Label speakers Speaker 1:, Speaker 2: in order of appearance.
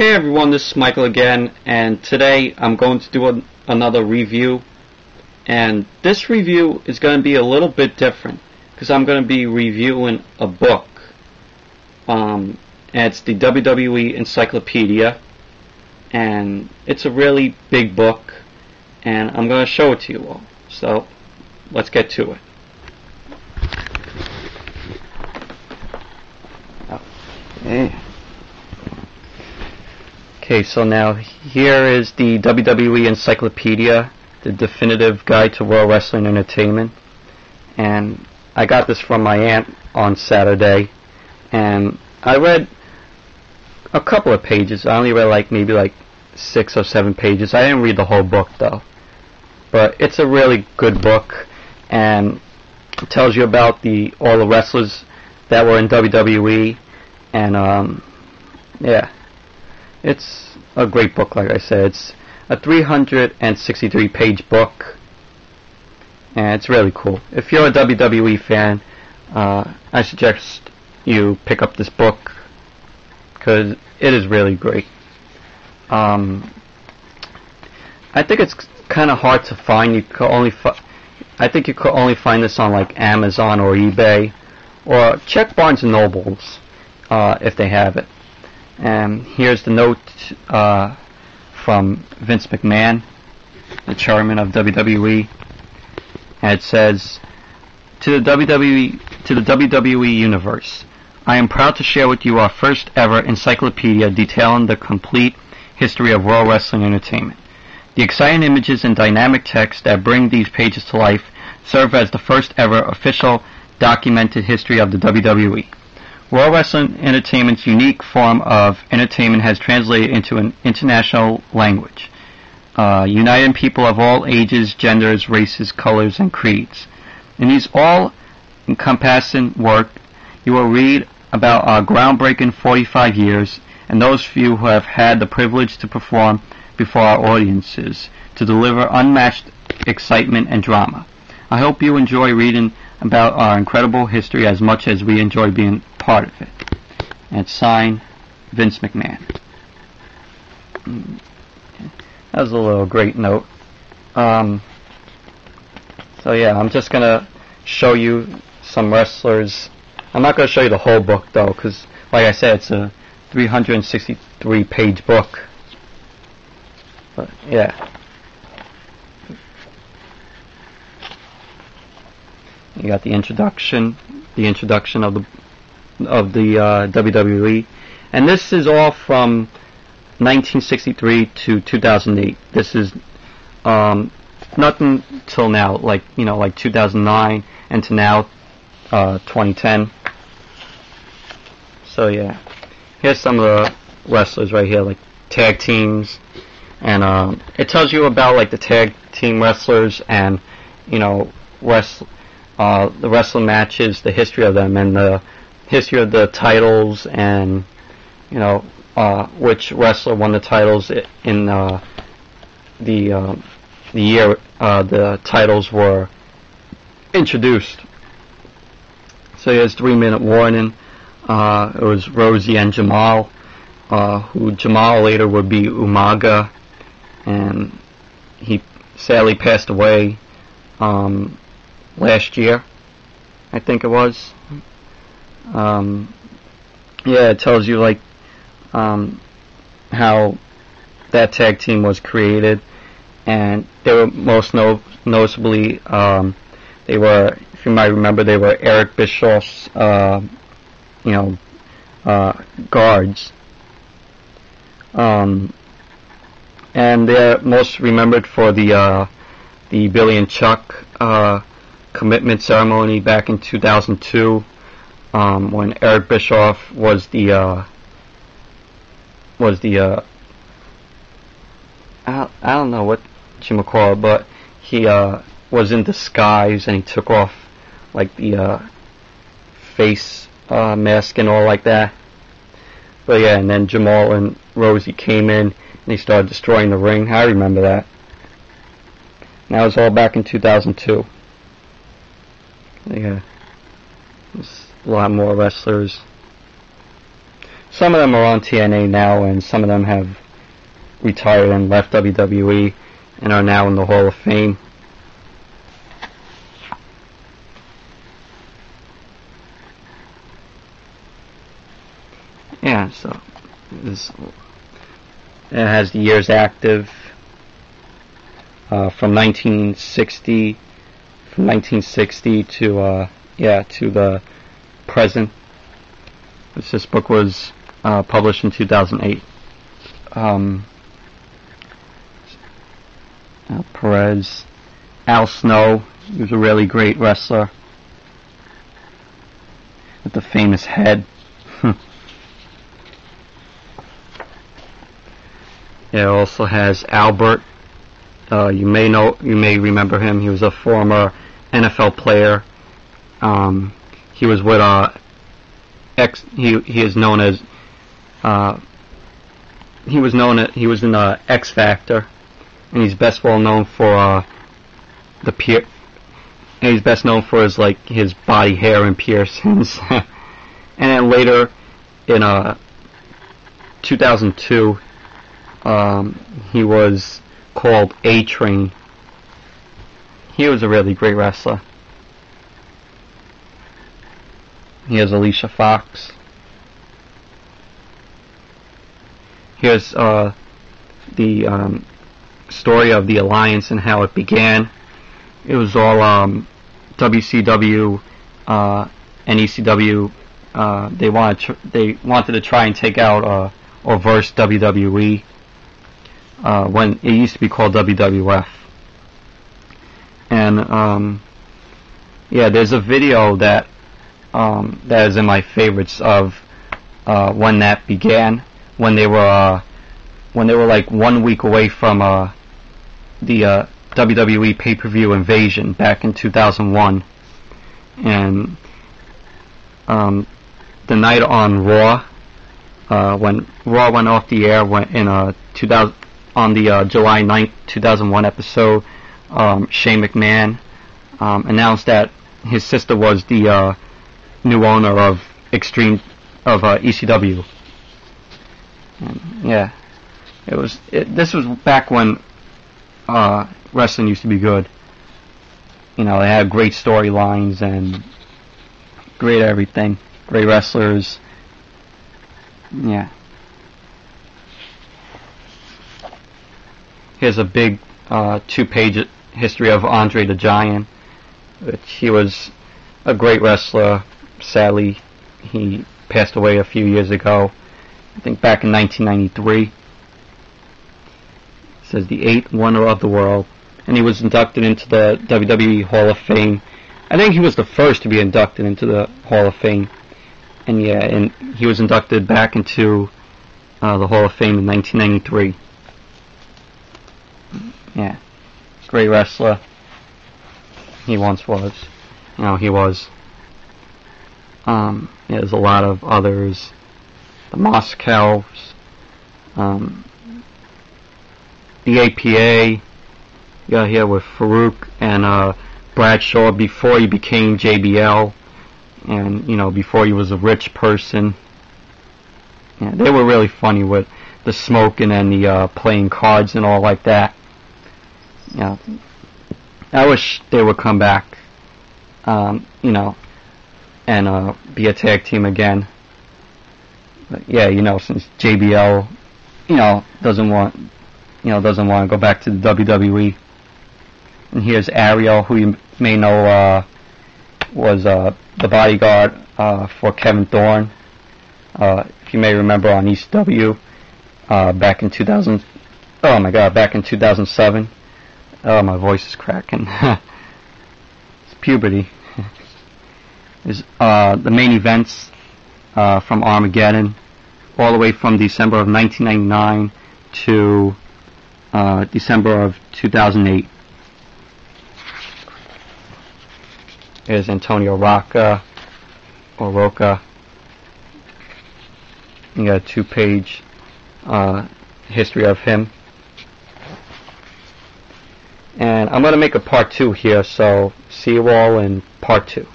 Speaker 1: Hey everyone, this is Michael again, and today I'm going to do another review. And this review is going to be a little bit different because I'm going to be reviewing a book. And it's the WWE Encyclopedia, and it's a really big book, and I'm going to show it to you all. So let's get to it. Okay, so now here is the WWE Encyclopedia, the definitive guide to World Wrestling Entertainment. And I got this from my aunt on Saturday, and I read a couple of pages. I only read maybe 6 or 7 pages. I didn't read the whole book though. But it's a really good book, and it tells you about all the wrestlers that were in WWE, and yeah. It's a great book, like I said. It's a 363-page book, and it's really cool. If you're a WWE fan, I suggest you pick up this book because it is really great. I think it's kind of hard to find. I think you could only find this on Amazon or eBay, or check Barnes & Nobles if they have it. And here's the note from Vince McMahon, the chairman of WWE, and it says, to the WWE Universe, I am proud to share with you our first ever encyclopedia detailing the complete history of World Wrestling Entertainment. The exciting images and dynamic text that bring these pages to life serve as the first ever official documented history of the WWE. World Wrestling Entertainment's unique form of entertainment has translated into an international language, uniting people of all ages, genders, races, colors, and creeds. In these all-encompassing work, you will read about our groundbreaking 45 years and those few who have had the privilege to perform before our audiences to deliver unmatched excitement and drama. I hope you enjoy reading about our incredible history as much as we enjoy being part of it. And it's signed Vince McMahon. That was a little great note. So yeah, I'm just gonna show you some wrestlers. I'm not gonna show you the whole book though, because like I said, it's a 363-page book. But yeah. You got the introduction of the WWE, and this is all from 1963 to 2008. This is nothing till now, like 2009 and to now 2010. So yeah, here's some of the wrestlers right here, like tag teams, and it tells you about the tag team wrestlers and the wrestling matches, the history of them, and the history of the titles, and which wrestler won the titles in the year the titles were introduced. So here's 3-minute warning. It was Rosie and Jamal, who Jamal later would be Umaga, and he sadly passed away last year, I think it was. Yeah, it tells you how that tag team was created, and they were most noticeably they were, if you might remember, they were Eric Bischoff's guards, and they're most remembered for the Billy and Chuck commitment ceremony back in 2002, when Eric Bischoff was the I don't know what you call it, but he was in disguise, and he took off the face mask and all like that. But yeah, and then Jamal and Rosie came in and they started destroying the ring. I remember that. And that was all back in 2002. Yeah, there's a lot more wrestlers. some of them are on TNA now, and some of them have retired and left WWE and are now in the Hall of Fame. Yeah, so it has the years active from 1960 to to the present. This book was published in 2008. Perez, Al Snow, he was a really great wrestler with the famous head. It also has Albert. You may remember him. He was a former NFL player. He was with he is known as he was in X Factor, and he's best known for he's best known for his body hair and piercings. And then later in 2002, he was called A-Train. He was a really great wrestler. He has Alicia Fox. Here's the story of the Alliance and how it began. It was all WCW and ECW. They wanted to try and take out or verse WWE when it used to be called WWF. And there's a video that is in my favorites of when that began, when they were like 1 week away from the WWE pay-per-view Invasion back in 2001, and the night on Raw, when Raw went off the air, on the July 9th, 2001 episode, Shane McMahon announced that his sister was the new owner of ECW. And this was back when wrestling used to be good. They had great storylines and great everything, great wrestlers. Yeah. Here's a big 2-page history of Andre the Giant, which he was a great wrestler. Sadly, he passed away a few years ago, I think back in 1993. It says the 8th wonder of the world, and he was inducted into the WWE Hall of Fame. I think he was the first to be inducted into the Hall of Fame, and he was inducted back into the Hall of Fame in 1993. Yeah, great wrestler. He once was. He was. There's a lot of others. The Moscows, the APA. Yeah, here with Farouk and Bradshaw before he became JBL, and before he was a rich person. Yeah, they were really funny with the smoking and the playing cards and all like that. I wish they would come back, and be a tag team again. But since JBL, doesn't want to go back to the WWE. And here's Ariel, who you may know was the bodyguard for Kevin Thorne. If you may remember on ECW back in 2000. Oh my God, back in 2007. Oh, my voice is cracking. It's puberty. Is the main events from Armageddon, all the way from December of 1999 to December of 2008. Here's Antonio Rocca, or Roca. You got a 2-page history of him. And I'm going to make a part 2 here, so see you all in part 2.